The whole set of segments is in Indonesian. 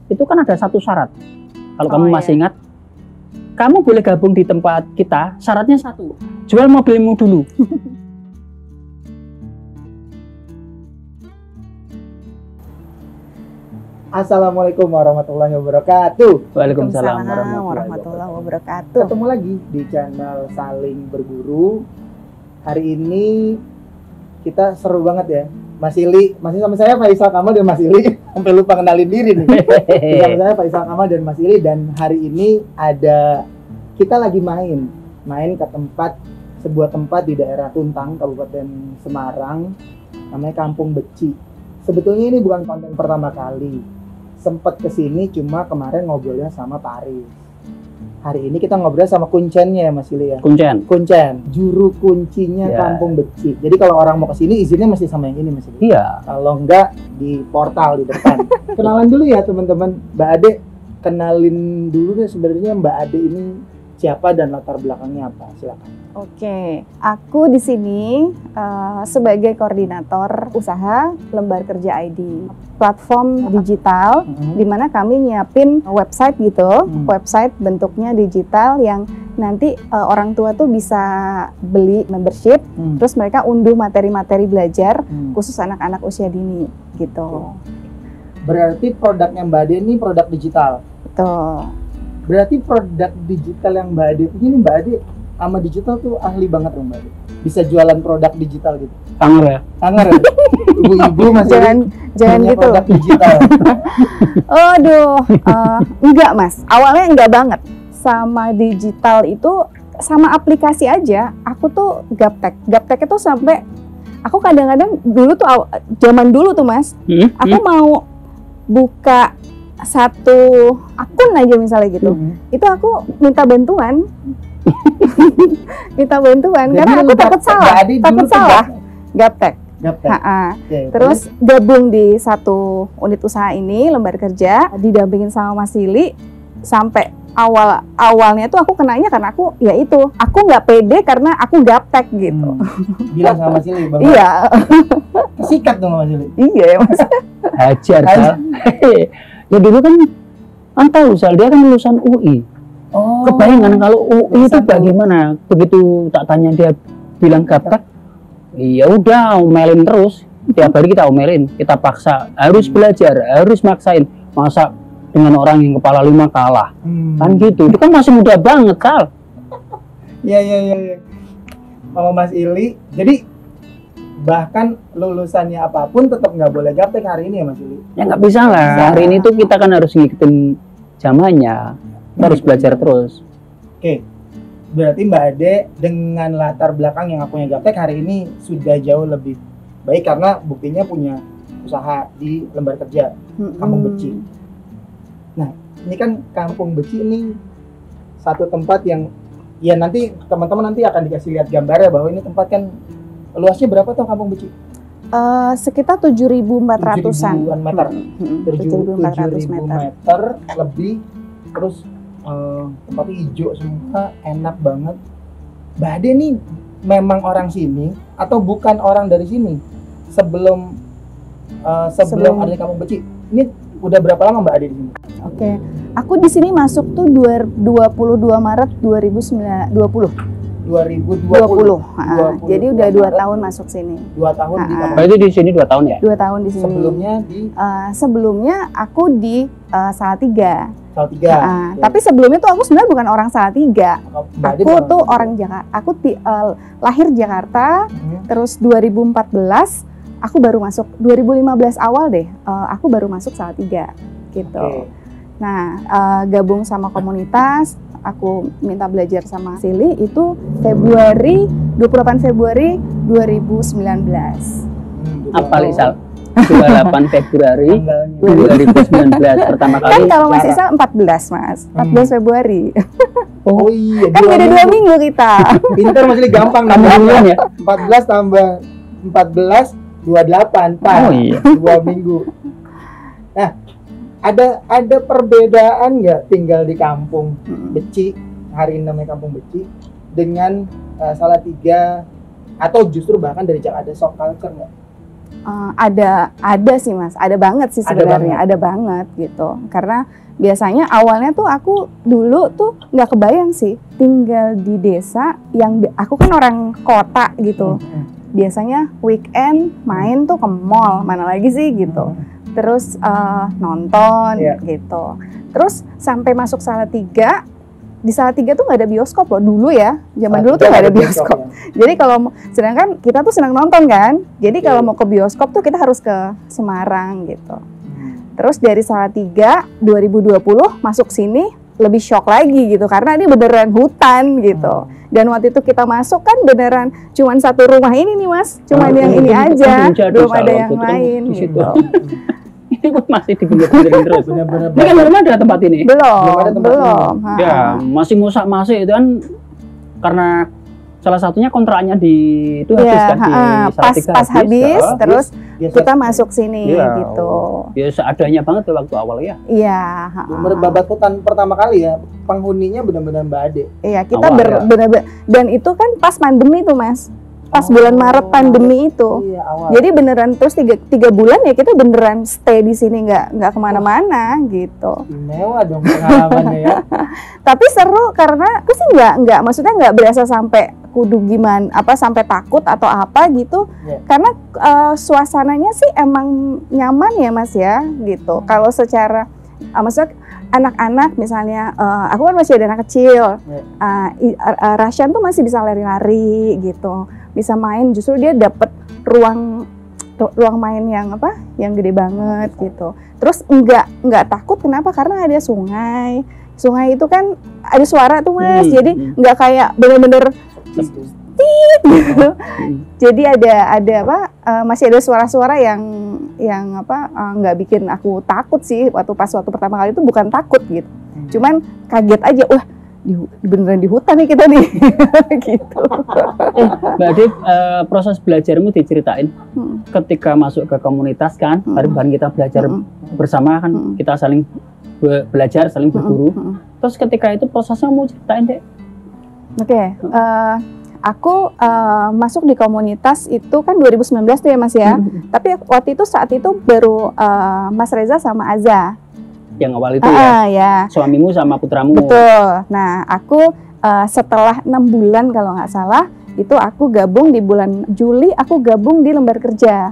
itu kan ada satu syarat. Kalau kamu masih ingat, kamu boleh gabung di tempat kita, syaratnya satu, jual mobilmu dulu. Assalamualaikum warahmatullahi wabarakatuh. Waalaikumsalam warahmatullahi wabarakatuh. Ketemu lagi di channel Saling Berburu. Hari ini kita seru banget ya. Mas Ili, masih sama saya Faisal Kamal dan Mas Ili. Sampai lupa kenalin diri nih. Sama saya Faisal Kamal dan Mas Ili, dan hari ini kita lagi main ke sebuah tempat di daerah Tuntang, Kabupaten Semarang, namanya Kampung Beci. Sebetulnya ini bukan konten pertama kali. Sempat kesini cuma kemarin ngobrolnya sama Pak Aris. Hari ini kita ngobrol sama kuncennya ya Mas Ili ya. Kuncen, juru kuncinya Kampung Beci. Jadi kalau orang mau kesini izinnya mesti sama yang ini Mas Ili. Iya. Kalau enggak di portal di depan. Kenalan dulu ya teman-teman. Mbak Ade, kenalin dulu deh sebenarnya Mbak Ade ini siapa dan latar belakangnya apa? Silakan. Oke, aku di sini sebagai koordinator usaha Lembar Kerja ID, platform digital di mana kami nyiapin website gitu, website bentuknya digital yang nanti orang tua tuh bisa beli membership, terus mereka unduh materi-materi belajar khusus anak-anak usia dini gitu. Berarti produknya Mbak Ade ini produk digital. Betul. Berarti produk digital yang Mbak Ade punya ini, Mbak Ade sama digital tuh ahli banget dong Mbak Ade. Bisa jualan produk digital gitu. Anger ya? Ibu-ibu masih jangan gitu. Produk digital. Enggak Mas. Awalnya enggak banget. Sama digital itu sama aplikasi aja. Aku tuh gaptek. Gaptek itu sampai aku kadang-kadang dulu tuh zaman dulu tuh Mas. Aku mau buka satu akun aja misalnya gitu, itu aku minta bantuan, karena aku takut salah, gaptek. Terus gabung di satu unit usaha ini, Lembar Kerja, didampingin sama Mas Ili, sampai awalnya tuh aku kenanya karena aku nggak pede karena aku gaptek gitu. Bilang sama Mas Ili, Bang. Iya. Sikat dong Mas Ili. Iya ya Mas. Hajar kan. Ya dulu kan tahu dia kan lulusan UI. Kebayangan kalau UI itu bagaimana? Begitu tak tanya dia bilang gaptek, ya udah omelin terus. Tiap hari kita omelin, kita paksa, harus belajar, harus maksain. Masa dengan orang yang kepala 5 kalah? Kan gitu. Itu kan masih muda banget, Kal. Iya. Sama Mas Ili. Jadi bahkan lulusannya apapun tetap nggak boleh gaptek hari ini ya Mas Ili? Ya nggak bisa lah. Hari ini tuh kita kan harus ngikutin zamannya. Kita harus belajar terus. Oke. Berarti Mbak Ade dengan latar belakang yang akunya gaptek hari ini sudah jauh lebih baik karena buktinya punya usaha di Lembar Kerja Kampung Beci. Nah, ini kan Kampung Beci ini satu tempat yang ya nanti teman-teman akan dikasih lihat gambarnya bahwa ini tempat kan luasnya berapa tuh Kampung Beci? Sekitar 7.400-an meter. 7.400 meter lebih. Terus tempatnya hijau semua, enak banget. Mbak Ade nih memang orang sini atau bukan orang dari sini? Sebelum ada di Kampung Beci. Ini udah berapa lama Mbak Ade di sini? Oke. Aku di sini masuk tuh 22 Maret 2020. Jadi udah 2 tahun masuk sini. 2 tahun di Kampung. Berarti di sini 2 tahun ya? 2 tahun di sini. Sebelumnya aku di Salatiga. Tapi sebelumnya tuh aku sebenarnya bukan orang Salatiga. Aku tuh orang Jakarta. Aku lahir Jakarta. Terus 2014 aku baru masuk. 2015 awal deh. Aku baru masuk Salatiga gitu. Nah, gabung sama komunitas. Aku minta belajar sama Sili itu 28 Februari 2019. Apa Lisal? 28 Februari 2019 pertama kali. Kan kalau Mas Isal 14 Mas, 14 Februari. Oh iya, kan beda 2 minggu kita. Pintar Mas Ili, gampang namanya ya. 14 tambah 14 28 Pak. Oh iya. 2 minggu. Nah, ada perbedaan nggak tinggal di Kampung Beci, hari ini namanya Kampung Beci, dengan Salatiga atau justru bahkan dari Jakarta, ada shock culture nggak? Ada sih Mas, ada banget sih sebenarnya, ada banget gitu. Karena biasanya awalnya tuh aku dulu tuh nggak kebayang sih tinggal di desa yang aku kan orang kota gitu. Biasanya weekend main tuh ke mall, mana lagi sih gitu. Terus nonton gitu. Terus sampai masuk Salatiga. Di Salatiga tuh nggak ada bioskop loh dulu ya, zaman dulu tuh nggak ada bioskop. Jadi kalau sedangkan kita tuh senang nonton kan, jadi kalau mau ke bioskop tuh kita harus ke Semarang gitu. Terus dari Salatiga 2020 masuk sini lebih shock lagi gitu karena ini beneran hutan gitu. Dan waktu itu kita masuk kan beneran cuman satu rumah ini nih Mas, cuman yang ini aja, belum ada yang lain gitu. Ini masih dipinggir-pinggir terus. Benar-benar. Ini kan belum ada tempat ini. Belum. Ya, masih musak-masik itu kan karena salah satunya kontraknya di itu habis kan di pas habis terus kita masuk sini gitu. Ya seadanya banget waktu awal ya. Iya, Babat hutan pertama kali ya, penghuninya benar-benar Mbak Ade. Iya, kita benar-benar dan itu kan pas pandemi tuh Mas. Pas bulan Maret pandemi itu, jadi beneran terus tiga bulan ya kita beneran stay di sini nggak kemana-mana gitu. Mewah dong pengalamannya ya. Tapi seru karena aku sih nggak maksudnya nggak berasa sampai kudu gimana sampai takut atau apa gitu. Karena suasananya sih emang nyaman ya Mas ya gitu. Kalau secara maksudnya anak-anak misalnya, aku kan masih ada anak kecil, Rasyan tuh masih bisa lari-lari gitu. Bisa main, justru dia dapat ruang main yang gede banget gitu. Terus enggak takut, kenapa? Karena ada sungai itu kan ada suara tuh Mas, jadi enggak kayak bener-bener tit gitu. Jadi masih ada suara-suara yang enggak bikin aku takut sih. Waktu pertama kali itu bukan takut gitu, cuman kaget aja, wah beneran di hutan nih kita nih gitu. Mbak Ade, proses belajarmu diceritain ketika masuk ke komunitas kan, bareng-bareng kita belajar bersama kan, kita saling belajar, saling berguru. Terus ketika itu prosesnya mau ceritain deh. Oke. Aku masuk di komunitas itu kan 2019 tuh ya Mas ya. Tapi waktu itu saat itu baru Mas Reza sama Aza. Yang awal itu ya, suamimu sama putramu. Betul. Nah, aku setelah 6 bulan kalau nggak salah, itu aku gabung di bulan Juli, aku gabung di lembar kerja.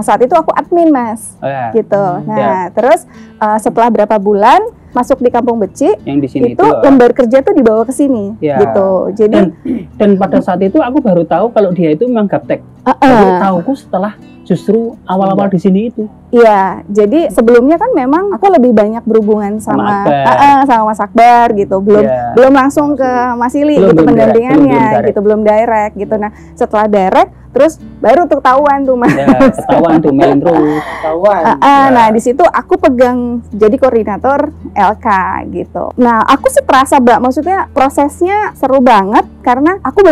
Saat itu aku admin Mas, gitu. Nah, terus setelah berapa bulan masuk di Kampung Beci, yang di sini itu lembar kerja tuh dibawa ke sini, gitu. Jadi dan pada saat itu aku baru tahu kalau dia itu memang gaptek. Baru tahuku setelah justru awal-awal di sini itu. Iya, jadi sebelumnya kan memang aku lebih banyak berhubungan sama Mas Akbar gitu, belum langsung ke Mas Ili gitu pendampingannya gitu, belum direct gitu. Nah, setelah direct terus baru tuh ketahuan tuh Mas. Ketahuan tuh main terus. Nah, di situ aku pegang jadi koordinator LK gitu. Nah, aku sih terasa maksudnya prosesnya seru banget karena aku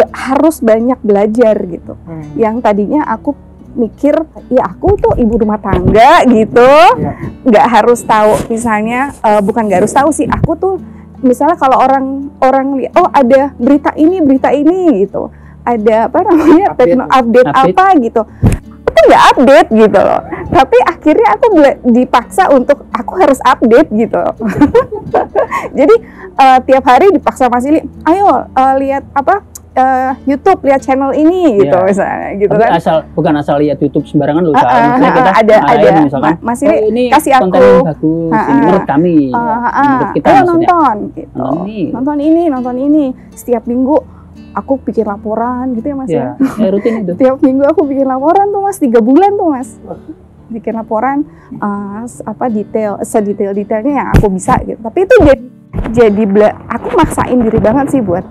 harus banyak belajar gitu. Yang tadinya aku mikir, ya aku tuh ibu rumah tangga gitu, nggak harus tahu misalnya, bukan nggak harus tahu sih, aku tuh misalnya kalau orang lihat, oh ada berita ini gitu, ada update apa gitu, aku nggak update gitu loh. Tapi akhirnya aku dipaksa untuk aku harus update gitu. Jadi tiap hari dipaksa Mas Ili, ayo lihat YouTube, lihat channel ini gitu misalnya gitu. Tapi kan. Bukan asal lihat YouTube sembarangan loh. Kita ada misalkan, Mas Ili kasih konten aku yang bagus, ini menurut kami, menurut kita ayo maksudnya. nonton ini setiap minggu aku bikin laporan gitu ya Mas ya. Rutin itu. Tiap minggu aku bikin laporan tuh Mas, 3 bulan tuh Mas. Bikin laporan sedetail-detailnya yang aku bisa gitu. Tapi itu jadi aku maksain diri banget sih buat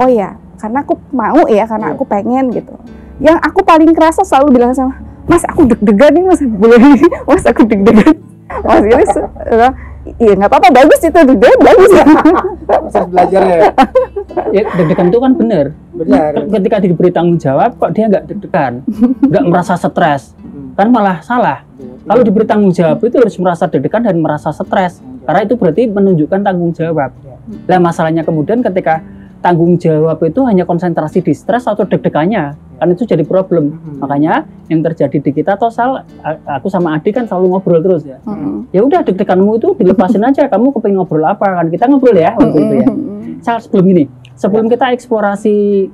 oh ya, karena aku mau ya, karena aku pengen gitu. Yang aku paling kerasa selalu bilang sama Mas, aku deg-degan nih Mas, boleh Mas, aku deg-degan. Mas ini iya nggak apa-apa, bagus itu deg-degan, bagus ya. Proses belajarnya ya. Deg-degan itu kan benar. Ketika diberi tanggung jawab kok dia nggak deg-degan, nggak merasa stres, kan malah salah. Kalau diberi tanggung jawab itu harus merasa deg-degan dan merasa stres, karena itu berarti menunjukkan tanggung jawab. Nah, masalahnya kemudian ketika tanggung jawab itu hanya konsentrasi di stres atau deg-degannya, kan itu jadi problem. Makanya yang terjadi di kita atau aku sama Adi kan selalu ngobrol terus ya. Ya udah deg-deganmu itu dilepasin aja, kamu kepengin ngobrol apa, kan kita ngobrol ya waktu itu ya. Sebelum kita eksplorasi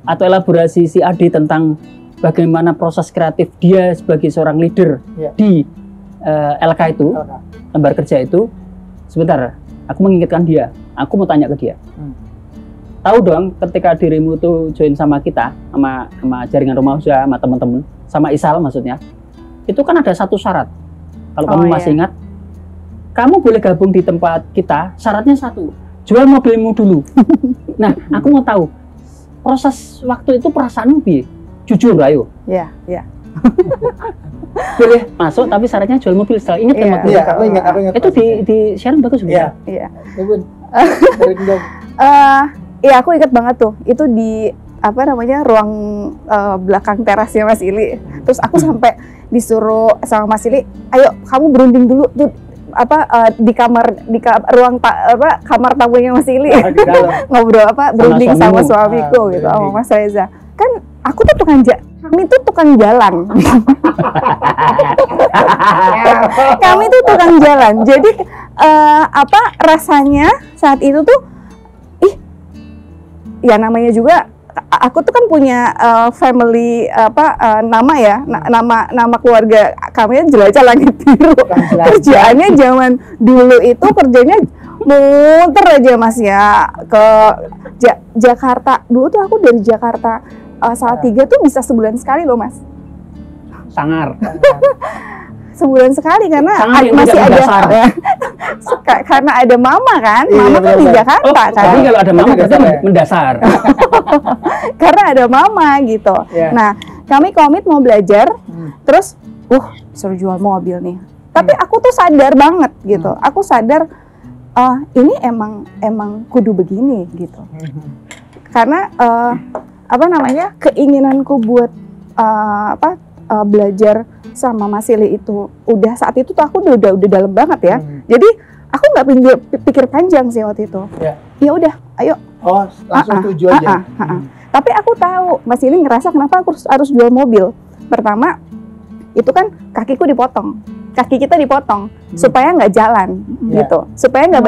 atau elaborasi si Adi tentang bagaimana proses kreatif dia sebagai seorang leader di LK itu, lembar kerja itu, sebentar, aku mengingatkan dia, aku mau tanya ke dia. Tahu dong ketika dirimu tuh join sama kita, sama jaringan rumah usaha, sama teman-teman, sama Isal maksudnya, itu kan ada satu syarat. Kalau kamu masih ingat, kamu boleh gabung di tempat kita, syaratnya satu, jual mobilmu dulu. Nah, aku mau tahu, proses waktu itu perasaanmu piye? Jujur, ayo. Iya. Boleh masuk, tapi syaratnya jual mobil. Setelah ingat kan waktu itu? Aku ingat. Itu di sharing bagus juga. Iya. Iya, aku ingat banget tuh. Itu di ruang belakang terasnya Mas Ili. Terus aku sampai disuruh sama Mas Ili, ayo kamu berunding dulu tuh di ruang kamar tamunya Mas Ili. Ngobrol berunding sama suamiku gitu, sama Mas Reza. Kan aku tuh kami tuh tukang jalan. Kami tuh tukang jalan. Jadi rasanya saat itu tuh ya namanya juga aku tuh kan punya family nama ya, nama keluarga kami Jelajah Langit Biru. Kerjaannya zaman dulu itu kerjanya muter aja Mas ya ke Jakarta. Dulu tuh aku dari Jakarta Salatiga tuh bisa sebulan sekali loh Mas. Sangar. Sebulan sekali karena masih ada karena ada mama kan, mama kan di Jakarta kan. Tapi kalau ada mama berarti mendasar. Karena ada mama gitu. Nah, kami komit mau belajar, terus suruh jual mobil nih. Tapi aku tuh sadar banget gitu. Aku sadar ini emang kudu begini gitu. Karena keinginanku buat belajar sama Mas Ili itu saat itu tuh aku udah dalam banget ya. Jadi aku nggak pikir panjang sih waktu itu. Ya udah, ayo. Oh, langsung tuju aja. Tapi aku tahu Mas Ili ngerasa kenapa aku harus jual mobil. Pertama, itu kan kakiku dipotong. Kaki kita dipotong supaya nggak jalan gitu. Supaya nggak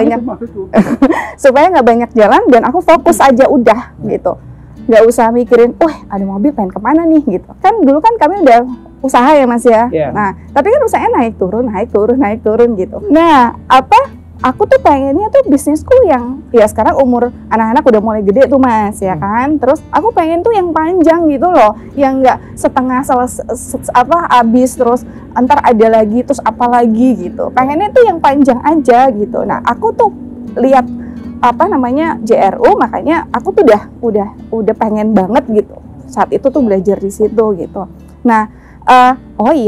banyak jalan dan aku fokus aja udah gitu. Nggak usah mikirin, ada mobil pengen kemana nih gitu. Kan dulu kan kami udah usaha ya Mas ya. Nah, tapi kan usahanya naik turun gitu. Nah, aku tuh pengennya tuh bisnisku yang ya sekarang umur anak-anak udah mulai gede tuh Mas ya kan. Terus aku pengen tuh yang panjang gitu loh, yang nggak setengah habis terus entar ada lagi terus apa lagi gitu. Pengennya tuh yang panjang aja gitu. Nah, aku tuh lihat JRU, makanya aku tuh udah pengen banget gitu. Saat itu tuh belajar di situ gitu. Nah,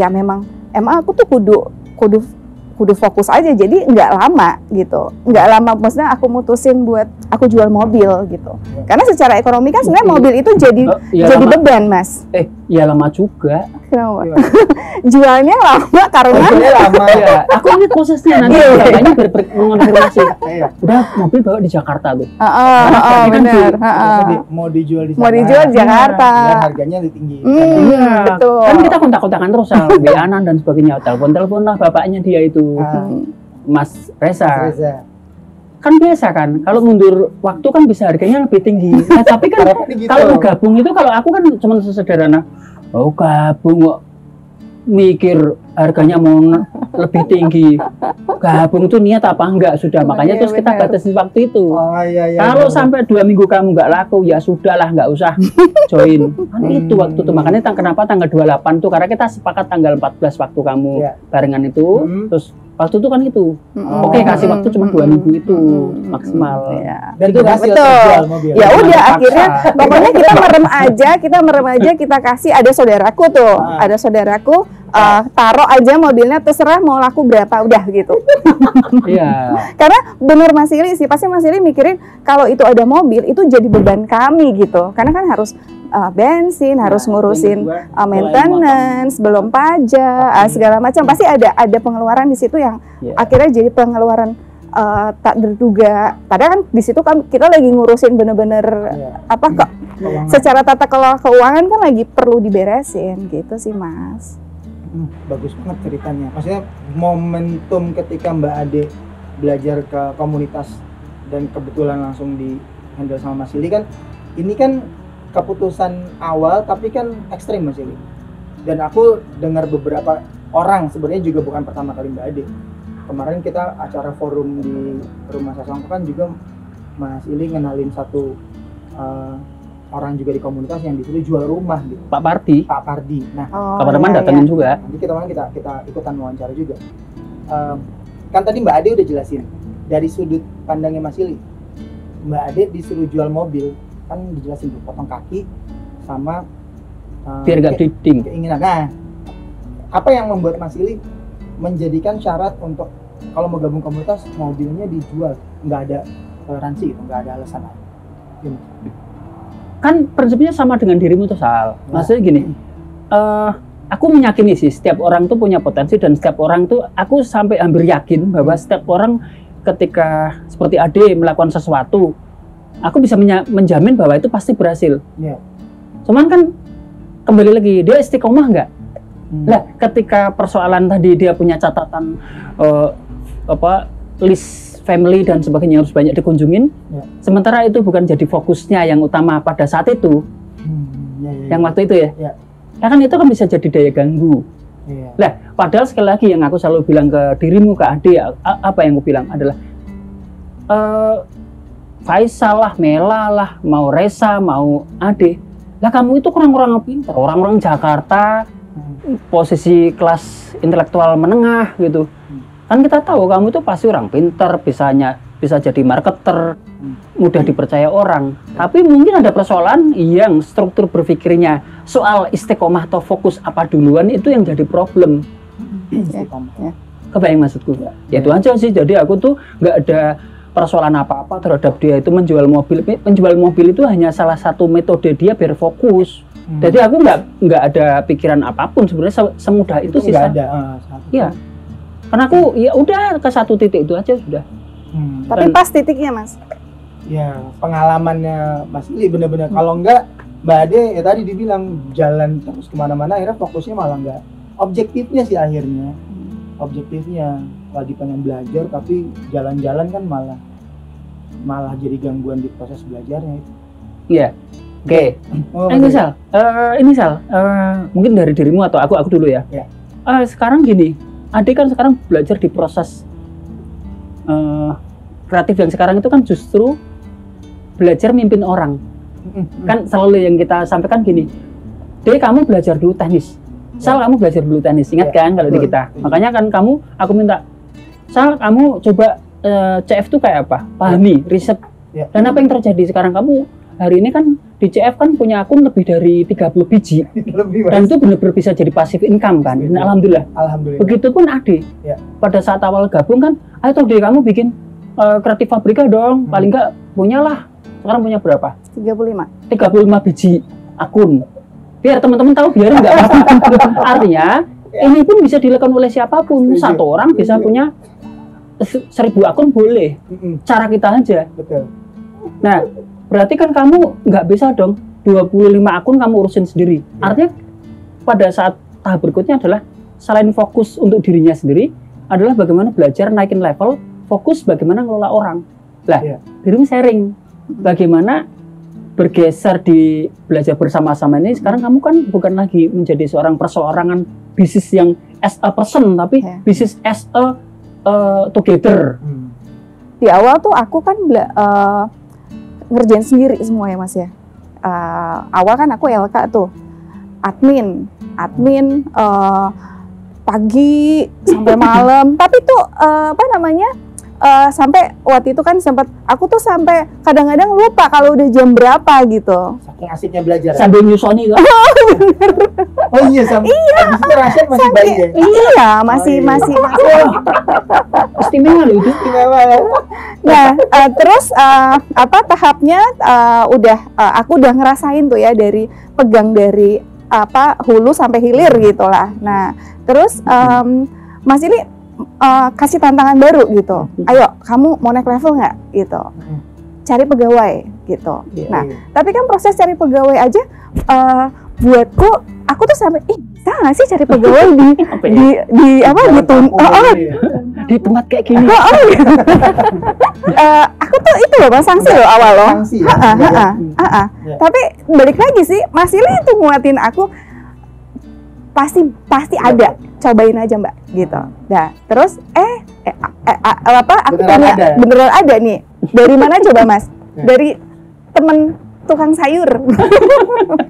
memang aku tuh kudu fokus aja, jadi nggak lama gitu, maksudnya aku mutusin buat aku jual mobil gitu, karena secara ekonomi kan sebenarnya mobil itu jadi beban Mas. Ya lama juga. Kenapa? Jualnya lama karena lama ya. Aku ini prosesnya nanti makanya mengonfirmasi. Udah mobil bawa di Jakarta tuh. Benar. Mau dijual di Jakarta. Dan harganya lebih tinggi. Betul. Kan kita kontak-kontakan terus WA-an dan sebagainya. Telepon lah bapaknya dia itu. Mas Reza. Kan biasa kan, kalau mundur waktu kan bisa harganya lebih tinggi. Nah, tapi kan kalau gabung itu, kalau aku kan cuma sesederhana, gabung kok mikir harganya mau lebih tinggi. Gabung tuh niat apa enggak sudah, makanya terus kita batasin waktu itu. Kalau sampai 2 minggu kamu nggak laku, ya sudahlah, nggak usah join. Kan itu waktu tuh, makanya kenapa tanggal 28 tuh, karena kita sepakat tanggal 14 waktu kamu barengan itu, terus waktu itu kan itu, oke kasih waktu cuma 2 minggu itu maksimal. Dan itu betul. Ya udah akhirnya pokoknya kita merem aja, kita kasih. Ada saudaraku tuh, taruh aja mobilnya, terserah mau laku berapa udah gitu. Iya. Karena bener Mas Ili sih, pasti Mas Ili mikirin kalau itu ada mobil itu jadi beban kami gitu. Karena kan harus bensin, harus ngurusin maintenance, belum pajak, segala macam. Pasti ada pengeluaran di situ yang akhirnya jadi pengeluaran tak terduga. Padahal kan di situ kan kita lagi ngurusin bener-bener secara tata kelola keuangan kan lagi perlu diberesin gitu sih Mas. Bagus banget ceritanya. Maksudnya momentum ketika Mbak Ade belajar ke komunitas dan kebetulan langsung di handle sama Mas Ili kan, ini kan keputusan awal tapi kan ekstrim Mas Ili. Dan aku dengar beberapa orang, sebenarnya juga bukan pertama kali Mbak Ade. Kemarin kita acara forum di Rumah Sasongko kan juga Mas Ili ngenalin satu orang juga di komunitas yang disuruh jual rumah gitu. Pak Pardi. Nah, kapan-kapan datangin juga. Nanti kita ikutan wawancara juga. Kan tadi Mbak Ade udah jelasin dari sudut pandangnya Mas Ili. Mbak Ade disuruh jual mobil, kan dijelasin tuh potong kaki sama biar gak diding. Keinginan. Nah, apa yang membuat Mas Ili menjadikan syarat untuk kalau mau gabung komunitas mobilnya dijual, nggak ada toleransi gitu, nggak ada alasan lain? Kan prinsipnya sama dengan dirimu tuh Sal. Maksudnya gini, aku meyakini sih setiap orang tuh punya potensi, dan setiap orang tuh aku sampai hampir yakin bahwa setiap orang ketika seperti Ade melakukan sesuatu, aku bisa menjamin bahwa itu pasti berhasil. Cuman kan kembali lagi, dia istiqomah nggak? Lah, ketika persoalan tadi dia punya catatan list family dan sebagainya harus banyak dikunjungin, sementara itu bukan jadi fokusnya yang utama pada saat itu, yang waktu itu ya kan itu kan bisa jadi daya ganggu. Lah, padahal sekali lagi yang aku selalu bilang ke dirimu, ke Ade, apa yang aku bilang adalah Faisal lah, Mela lah, mau Resa, mau Ade, lah kamu itu kurang-kurang pintar, orang-orang Jakarta, posisi kelas intelektual menengah gitu. Kan kita tahu kamu itu pasti orang pintar, bisa jadi marketer, mudah dipercaya orang. Tapi mungkin ada persoalan yang struktur berpikirnya soal istiqomah atau fokus apa duluan itu yang jadi problem. Kebayang maksudku? Ya itu aja sih. Jadi aku tuh nggak ada persoalan apa-apa terhadap dia itu menjual mobil. Menjual mobil itu hanya salah satu metode dia biar fokus. Jadi aku nggak ada pikiran apapun sebenarnya, semudah itu sih. Iya. Karena aku ya udah ke satu titik itu aja sudah. Tapi pas titiknya Mas. Ya pengalamannya Mas Ili bener-bener kalau enggak Mbak Ade ya tadi dibilang jalan terus kemana-mana, akhirnya fokusnya malah enggak objektifnya sih akhirnya. Objektifnya lagi pengen belajar tapi jalan-jalan kan malah jadi gangguan di proses belajarnya itu. Iya. Oke. Ini Sal, mungkin dari dirimu atau aku dulu ya. Sekarang gini, Ade kan sekarang belajar di proses kreatif yang sekarang itu kan justru belajar mimpin orang. Kan selalu yang kita sampaikan gini, Dek kamu belajar dulu teknis, Sal kamu belajar dulu teknis, ingat kan kalau di kita. Makanya kan aku minta, Sal kamu coba CF itu kayak apa, pahami, riset. Dan apa yang terjadi sekarang, kamu hari ini kan di CF kan punya akun lebih dari 30 biji. Dan itu benar-benar bisa jadi passive income kan. Dan alhamdulillah. Begitupun Ade. Pada saat awal gabung kan, ayo toh Dek kamu bikin kreatif fabrika dong. Paling enggak punyalah. Sekarang punya berapa? 35 biji akun. Biar teman-teman tahu, biar enggak apa-apa. Artinya ini pun bisa dilakukan oleh siapapun. Satu orang bisa punya 1000 akun boleh. Cara kita aja. Betul. Nah, berarti kan kamu nggak bisa dong 25 akun kamu urusin sendiri. Artinya pada saat tahap berikutnya adalah selain fokus untuk dirinya sendiri, adalah bagaimana belajar naikin level, fokus bagaimana ngelola orang. Lah, dirimu sharing bagaimana bergeser di belajar bersama-sama ini. Sekarang kamu kan bukan lagi menjadi seorang perseorangan bisnis yang as a person, tapi bisnis as a together. Di awal tuh aku kan ngerjain sendiri semua ya Mas ya. Awal kan aku LK tuh, admin pagi sampai malam. Tapi tuh sampai waktu itu kan sempat aku tuh sampai kadang-kadang lupa kalau udah jam berapa gitu. Saking asiknya belajar. Sambil nyusoni kan? Oh iya, Rasyid masih bayi ya? Iya, masih. Istimewa loh itu. Nah, terus tahapnya aku udah ngerasain tuh ya, dari pegang dari hulu sampai hilir gitulah. Nah, terus Mas Ili kasih tantangan baru gitu. Ayo, kamu mau naik level nggak? Gitu. Cari pegawai gitu. Nah, tapi kan proses cari pegawai aja buatku, aku tuh sampai bisa nggak sih cari pegawai di tempat kayak gini. Aku tuh itu loh Mas, sanksi loh awal loh. Sanksi ya. Tapi balik lagi sih, Mas Ili itu nguatin aku, pasti ada, cobain aja Mbak gitu. Nah, terus aku beneran ada nih. Dari mana coba Mas? Dari temen tukang sayur.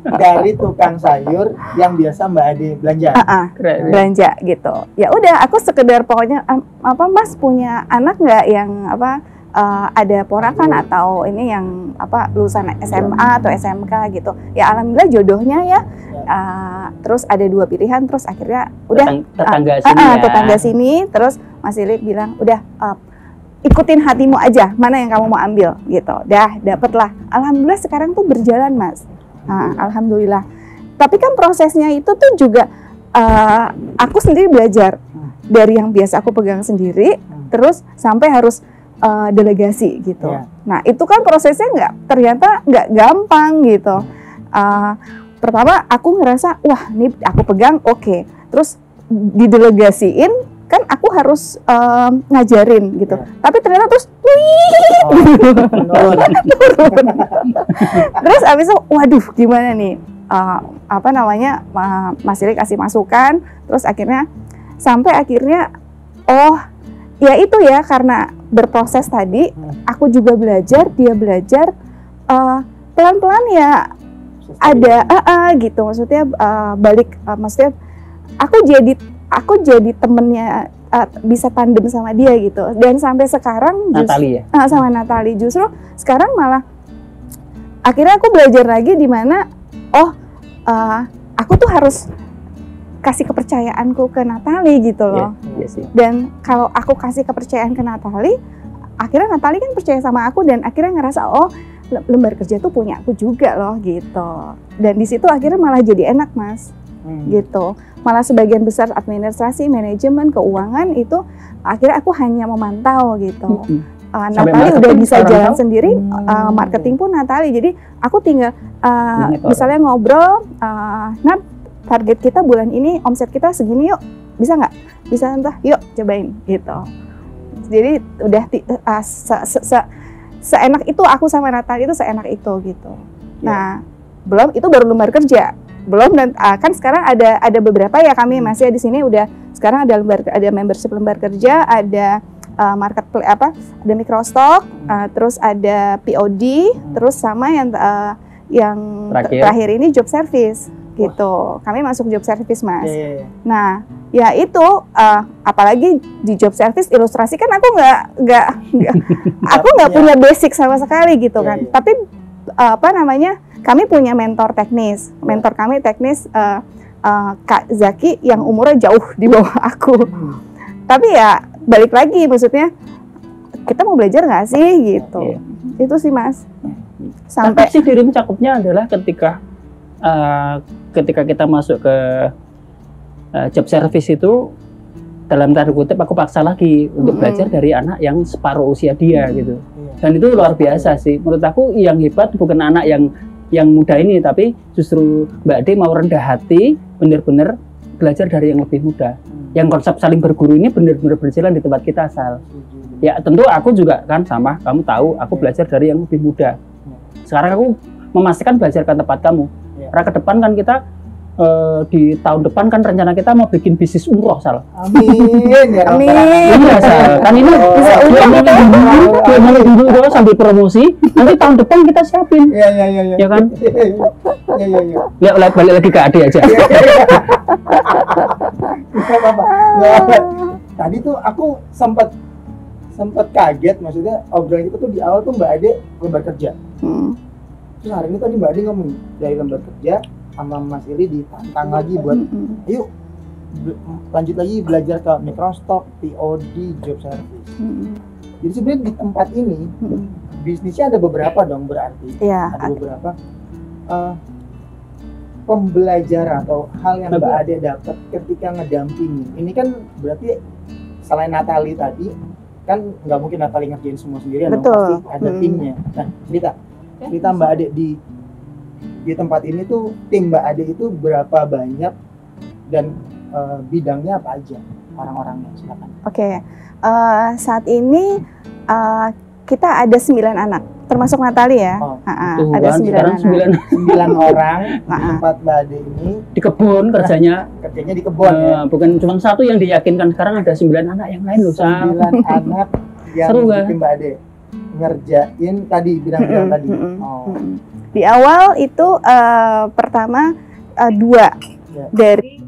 Dari tukang sayur yang biasa Mbak Ade belanja. Belanja gitu. Ya udah, aku sekedar pokoknya Mas punya anak nggak yang ada ponakan atau ini yang lulusan SMA atau SMK gitu. Ya alhamdulillah jodohnya ya. Terus ada 2 pilihan, terus akhirnya udah tetangga sini, terus Mas Ili bilang udah ikutin hatimu aja, mana yang kamu mau ambil gitu. Dapatlah. Alhamdulillah sekarang tuh berjalan Mas. Alhamdulillah. Tapi kan prosesnya itu tuh juga aku sendiri belajar dari yang biasa aku pegang sendiri, terus sampai harus delegasi gitu. Nah itu kan prosesnya ternyata nggak gampang gitu. Pertama aku ngerasa wah ini aku pegang oke. Terus didelegasiin kan aku harus ngajarin gitu. Tapi ternyata terus turun. Terus abis itu waduh gimana nih Mas Ili kasih masukan, terus sampai akhirnya ya itu ya, karena berproses tadi aku juga belajar, dia belajar pelan-pelan ya ada gitu, maksudnya maksudnya aku jadi temennya, bisa tandem sama dia gitu. Dan sampai sekarang sama Natali justru sekarang malah akhirnya aku belajar lagi di mana aku tuh harus kasih kepercayaanku ke Natali gitu loh. Dan kalau aku kasih kepercayaan ke Natali, akhirnya Natali kan percaya sama aku dan akhirnya ngerasa lembar kerja tuh punya aku juga loh gitu. Dan di situ akhirnya malah jadi enak Mas. Gitu. Malah sebagian besar administrasi, manajemen, keuangan itu akhirnya aku hanya memantau gitu. Natali udah bisa jalan sendiri, marketing pun Natali. Jadi aku tinggal misalnya ngobrol, target kita bulan ini omset kita segini yuk, bisa nggak? Bisa entah, yuk cobain gitu. Jadi udah seenak itu aku sama Natali itu seenak itu gitu. Nah, belum itu baru lembar kerja. Belum dan kan sekarang ada beberapa ya kami masih di sini udah sekarang ada membership lembar kerja, ada marketplace ada microstock, terus ada POD, terus sama yang terakhir ini job service gitu. Kami masuk job service Mas. Nah, ya itu apalagi di job service ilustrasi kan aku nggak punya basic sama sekali gitu kan. Tapi kami punya mentor teknis. Mentor kami teknis Kak Zaki yang umurnya jauh di bawah aku. Tapi ya balik lagi maksudnya kita mau belajar nggak sih gitu. Itu sih Mas. Sampai sih dirimu cakupnya adalah ketika kita masuk ke job service itu, dalam tanda kutip aku paksa lagi untuk belajar dari anak yang separuh usia dia gitu. Dan itu luar biasa sih. Menurut aku yang hebat bukan anak yang muda ini, tapi justru Mbak Ade mau rendah hati, benar-benar belajar dari yang lebih muda. Yang konsep saling berguru ini benar-benar berjalan di tempat kita Sal. Ya tentu aku juga kan sama, kamu tahu aku belajar dari yang lebih muda. Sekarang aku memastikan belajar ke tempat kamu. Karena ke depan kan kita di tahun depan kan rencana kita mau bikin bisnis umroh Sal. Amin. Amin. Iya Sal. Kan ini bisa dulu sambil promosi. Nanti tahun depan kita siapin. Iya. Ya kan? Iya. Lihat balik lagi ke Ade aja. Tadi tuh aku sempat kaget, maksudnya obrolan kita tuh di awal tuh Mbak Ade lembar kerja. Terus hari ini tadi Mbak Ade ngomong dari lembar kerja sama Mas Ili ditantang lagi buat ayo lanjut lagi belajar ke microstock, POD, job service. Jadi sebenarnya di tempat ini bisnisnya ada beberapa dong berarti. Ada beberapa pembelajaran atau hal yang Mbak Ade dapat ketika ngedampingi. Ini kan berarti selain Natali tadi, kan nggak mungkin Natali ngerjain semua sendirian, dong, pasti ada timnya. Nah, cerita Mbak Ade di tempat ini tuh, tim Mbak Ade itu berapa banyak dan bidangnya apa aja orang-orangnya? Silakan. Oke. Saat ini kita ada 9 anak, termasuk Natali ya. Ada 9 anak. 9 orang di tempat Mbak Ade ini. Di kebun kerjanya. Kerjanya di kebun ya. Bukan cuma satu yang diyakinkan, sekarang ada 9 anak yang lain loh. 9 anak yang di Mbak Ade ngerjain tadi bidang-bidang tadi. Di awal itu pertama 2 dari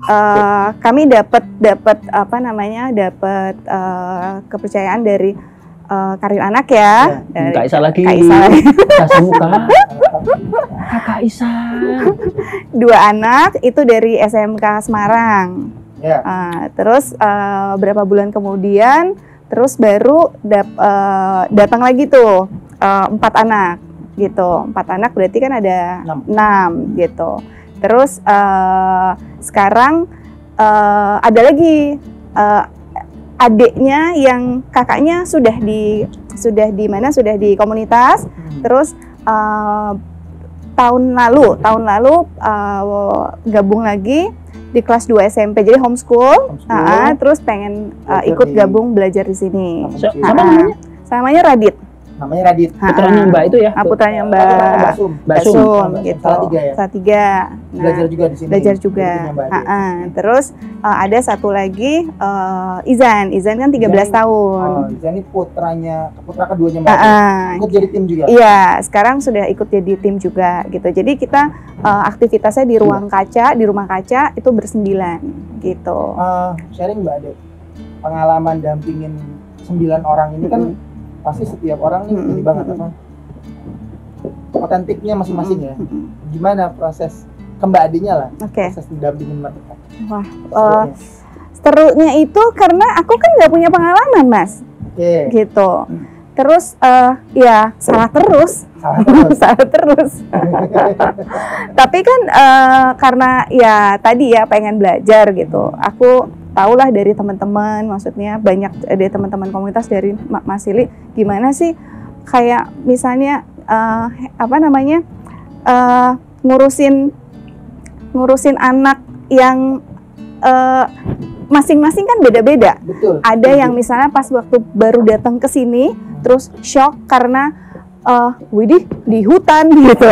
kami dapat kepercayaan dari karir anak ya. Kak Isa lagi. Kasih muka. Kakak Isa. 2 anak itu dari SMK Semarang. Terus berapa bulan kemudian, terus baru datang lagi tuh 4 anak gitu. 4 anak berarti kan ada 6 gitu. Terus sekarang ada lagi adiknya yang kakaknya sudah di komunitas. Terus tahun lalu gabung lagi di kelas 2 SMP, jadi homeschool. Terus pengen ikut gabung belajar di sini. Namanya Radit. Putranya Mbak itu ya? Putranya Mbak Basum gitu. Salatiga. Belajar juga di sini. Belajar juga. Terus ada satu lagi Izan kan 13 tahun. Izan ini putra keduanya Mbak. Ikut jadi tim juga. Iya, sekarang sudah ikut jadi tim juga gitu. Jadi kita aktivitasnya di rumah kaca itu ber9 gitu. Sharing Mbak Ade, pengalaman dampingin 9 orang ini kan pasti setiap orang nih ini banget apa otentiknya masing-masing ya. Gimana proses Mbak Adenya lah, proses mendampingin mereka? Serunya itu karena aku kan nggak punya pengalaman Mas, gitu. Terus ya salah terus. Tapi kan karena ya tadi ya pengen belajar gitu. Aku tahulah dari teman-teman, maksudnya banyak dari teman-teman komunitas dari Mas Ili, gimana sih kayak misalnya ngurusin anak yang masing-masing kan beda-beda. Ada yang misalnya pas waktu baru datang ke sini terus shock karena widih di hutan gitu.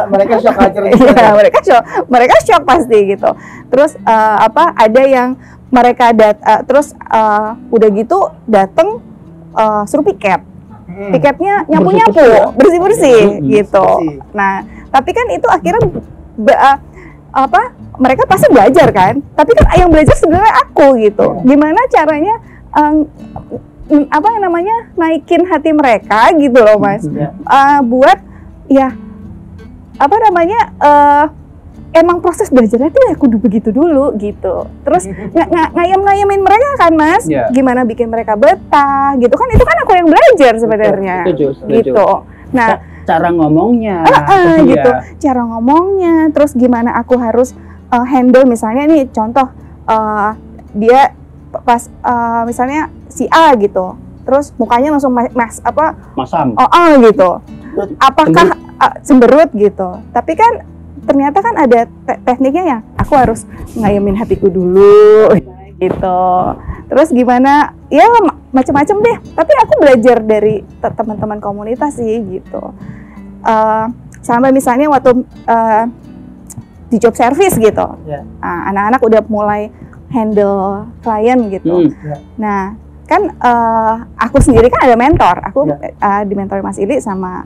Mereka shock aja. Iya, mereka shock pasti gitu. Terus ada yang mereka terus udah gitu dateng suruh piket. Piketnya nyapu-nyapu, bersih-bersih gitu. Nah, tapi kan itu akhirnya mereka pasti belajar kan. Tapi kan yang belajar sebenarnya aku gitu. Gimana caranya naikin hati mereka gitu loh Mas, buat ya emang proses belajarnya tuh ya kudu begitu dulu gitu. Terus ngayem-ngayemin mereka kan Mas, gimana bikin mereka betah gitu kan, itu kan aku yang belajar sebenarnya gitu. Nah cara ngomongnya gitu, cara ngomongnya, terus gimana aku harus handle misalnya nih contoh dia pas misalnya si A gitu, terus mukanya langsung masam, gitu, apakah cemberut gitu. Tapi kan ternyata kan ada tekniknya ya, aku harus ngayemin hatiku dulu gitu. Terus gimana ya macam-macam deh, tapi aku belajar dari teman-teman komunitas sih gitu. Sampai misalnya waktu di job service gitu, anak-anak udah mulai handle klien gitu. Nah kan aku sendiri kan ada mentor, aku dimentori Mas Ili sama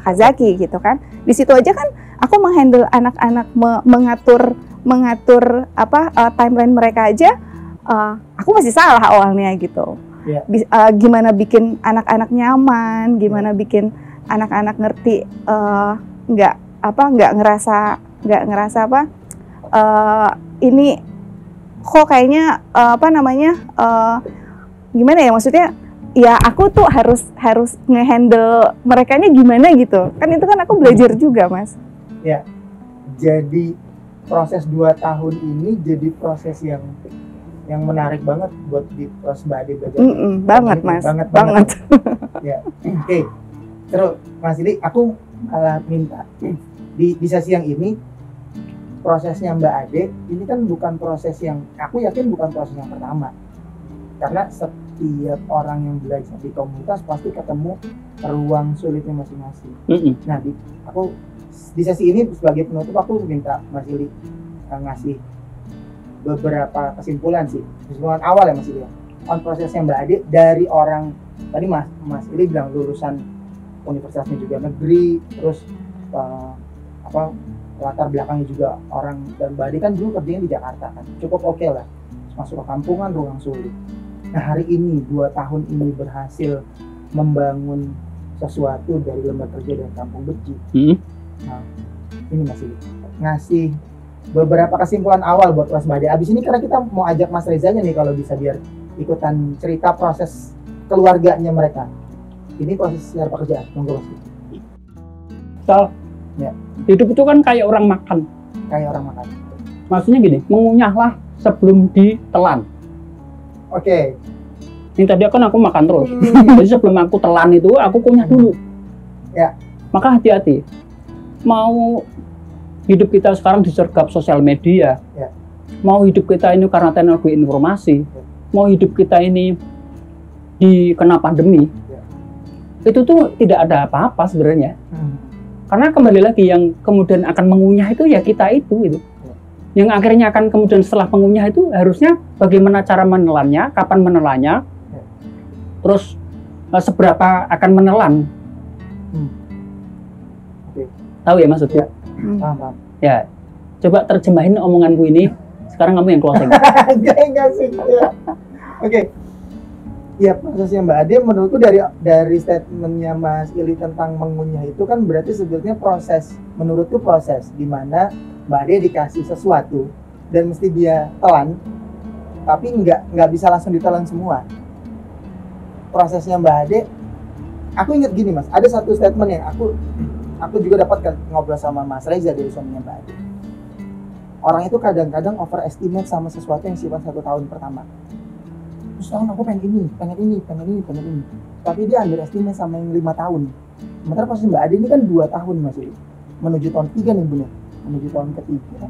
Kazaki gitu kan. Di situ aja kan aku menghandle anak-anak, mengatur timeline mereka aja, aku masih salah awalnya gitu. Gimana bikin anak-anak nyaman, gimana bikin anak-anak ngerti, nggak ngerasa ini kok kayaknya gimana ya, maksudnya ya aku tuh harus ngehandle merekanya gimana gitu kan, itu kan aku belajar juga Mas. Ya, jadi proses 2 tahun ini jadi proses yang yang menarik banget buat di proses Mbak Ade belajar. Banget Mas, banget. Ya, oke. Terus Mas Ili, aku malah minta di sesi yang ini prosesnya Mbak Ade ini kan bukan proses yang, aku yakin bukan proses yang pertama, karena setiap orang yang belajar di komunitas pasti ketemu ruang sulitnya masing-masing. Nah, aku di sesi ini sebagai penutup aku minta Mas Ili ngasih beberapa kesimpulan sih, kesimpulan awal ya Mas Ili, on prosesnya Mbak Ade dari orang tadi Mas Ili bilang lulusan universitasnya juga negeri, terus latar belakangnya juga orang, dan Mbak Ade kan dulu kerjanya di Jakarta kan, cukup oke lah, masuk ke kampungan, ruang sulit. Nah hari ini 2 tahun ini berhasil membangun sesuatu dari lembaga kerja dan kampung beci. Nah ini Mas Ili ngasih beberapa kesimpulan awal buat Mas Mbak Ade. Abis ini karena kita mau ajak Mas Rezanya nih kalau bisa biar ikutan cerita proses keluarganya mereka. Ini proses secara pekerjaan, monggo Mas. Soal ya. Hidup itu kan kayak orang makan. Kayak orang makan. Maksudnya gini, mengunyahlah sebelum ditelan. Oke. Ini tadi kan aku makan terus. Jadi sebelum aku telan itu, aku kunyah dulu. Ya. Maka hati-hati. Mau hidup kita sekarang disergap sosial media. Ya. Mau hidup kita ini karena teknologi informasi. Ya. Mau hidup kita ini dikena pandemi. Ya. Itu tuh tidak ada apa-apa sebenarnya. Karena kembali lagi yang kemudian akan mengunyah itu ya kita itu. Yang akhirnya akan kemudian setelah mengunyah itu harusnya bagaimana cara menelannya, kapan menelannya, terus seberapa akan menelan. Tahu ya maksudnya? Paham. Ya, coba terjemahin omonganku ini. Sekarang kamu yang closing. Enggak sih. Ya. Oke. Ya prosesnya Mbak Ade menurutku dari statementnya Mas Ili tentang mengunyah itu kan berarti sebetulnya proses, menurutku proses di mana Mbak Ade dikasih sesuatu dan mesti dia telan, tapi nggak bisa langsung ditelan semua. Prosesnya Mbak Ade, aku ingat gini Mas, ada satu statement yang aku juga dapat ngobrol sama Mas Reza dari suaminya Mbak Ade. Orang itu kadang-kadang overestimate sama sesuatu yang sifat 1 tahun pertama. Terus tahun aku pengen ini. Tapi dia underestimate sama yang 5 tahun. Sementara proses Mbak Ade ini kan 2 tahun Mas Ili. Menuju tahun 3 nih bener. Menuju tahun ketiga.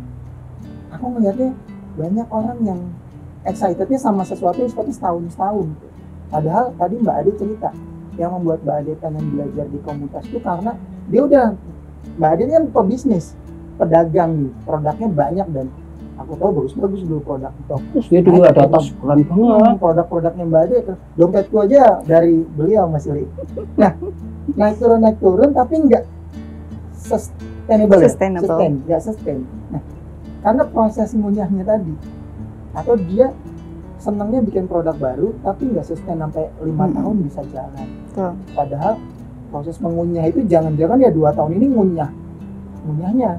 Aku ngeliatnya banyak orang yang excitednya sama sesuatu yang seperti setahun. Padahal tadi Mbak Ade cerita, yang membuat Mbak Ade pengen belajar di komunitas itu karena dia udah, Mbak Ade ini kan pebisnis, pedagang, produknya banyak dan aku tahu bagus dulu produk itu. Terus dia dulu ada tas keren banget. Produk-produknya Mbak Ade, dompetku aja dari beliau Mas Ili. Nah, naik turun tapi nggak sustainable. Nggak sustain. Nah, karena proses ngunyahnya tadi, atau dia senangnya bikin produk baru tapi nggak sustain sampai 5 tahun bisa jalan. Padahal proses mengunyah itu jangan-jangan ya 2 tahun ini ngunyahnya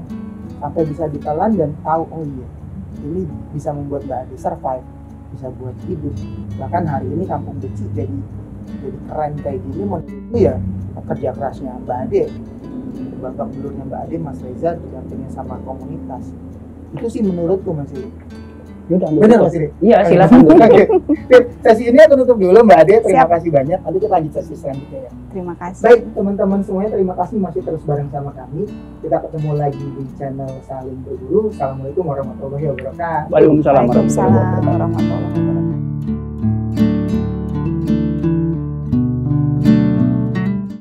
sampai bisa ditelan dan tahu oh iya ini bisa membuat Mbak Ade survive, bisa buat hidup. Bahkan hari ini kampung beci jadi keren kayak gini menurutku ya kerja kerasnya Mbak Ade, babak belurnya Mbak Ade, Mas Reza didampingin sama komunitas. Itu sih menurutku Mas Ili. Benar Mas Ili? Iya silakan. Oke. Sesi ini aku tutup dulu Mbak Ade. Terima kasih banyak. Nanti kita lanjut sesi selanjutnya ya. Terima kasih. Baik teman-teman semuanya, terima kasih masih terus bareng sama kami. Kita ketemu lagi di channel Saling Berburu. Assalamualaikum warahmatullahi wabarakatuh. Waalaikumsalam Waalaikumsalam warahmatullahi wabarakatuh.